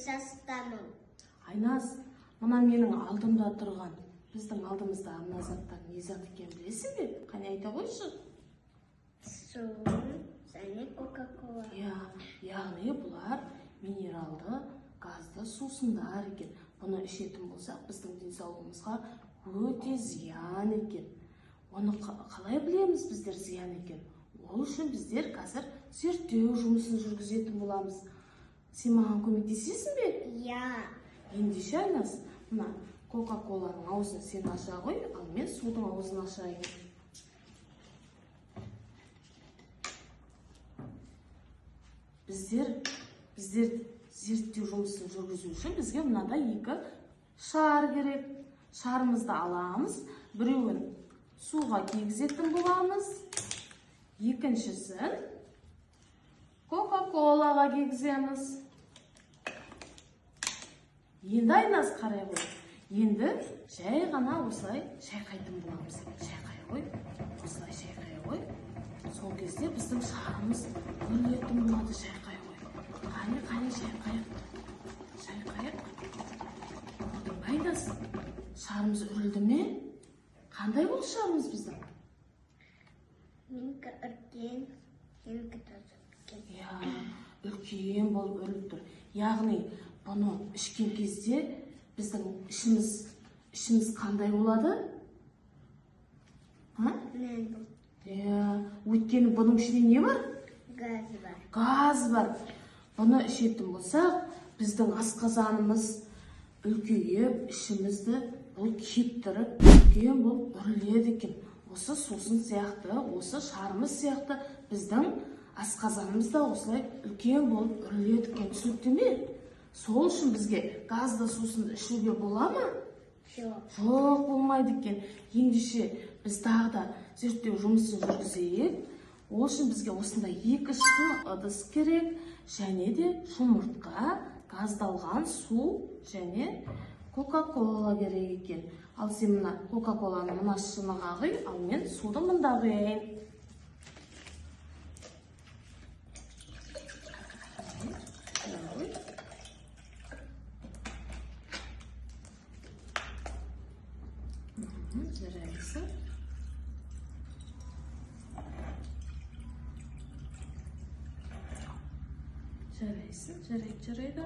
жастамын. Айназ, мына менің алдымда тұрған, біздің алдымызда мына заттар не зат екенін білесің бе? Қане айта қойшы. Су және Кока-Кола. Яғни бұлар минералды, газды сусындар екен. Бұны ішетін болсақ, біздің денсаулығымызға өте зиян екен. Оны қалай білеміз біздер зиян екен? Ол үшін біздер қазір зерттеу жұмысын жүргізетін боламыз. Сен маған көмектесесің бе? Ендеше Айназ, мына Кока-Коланың аузын сен аша қой, ал мен судың аузын ашайын. Біздер зерттеу жұмысын жүргізу үшін бізге мынада екі шар керек. Шарымызды аламыз, біреуін суға кигізетін боламыз, екіншісін Кока-Колаға кигіземіз. Енді Айназ қарай қой. Енді жай ғана осылай шайқайтын боламыз. Шайқай қой, осылай шайқай қой. Сол кезде біздің шарымыз өрлетін болады. Шайқай қой. Қане шайқайық. Шайқайық. Айназ, шарымыз үрілді ме? Қандай болды шарымыз біздің? Менікі үлкен, менікі үлкен. Үлкен болып үріліп тұр. Яғни, бұны ішкен кезде біздің ішіміз қандай болады? Өйткені бұның ішінде не бар? Газ бар. Бұны ішетін болсақ, біздің асқазанымыз үлкейіп, ішімізді бұл кептіріп, үлкен болып үріледі екен. Осы сусын сияқты, осы шарымыз сияқты біздің асқазанымыз да осылай үлкен болып үріледі екен. Түсінікті ме? Сол үшін бізге газды сусынды ішуге бола ма? Жоқ, болмайды екен. Ендеше біз тағы да зерттеу жұмысын жүргізейік. Ол үшін бізге осындай екі шыны ыдыс керек, және де жұмыртқа, газдалған су және Кока-Кола керек екен. Ал сен мына Кока-Коланы мына шыныға құй, ал мен суды мұнда құяйын. Жарайсың. Жарайды.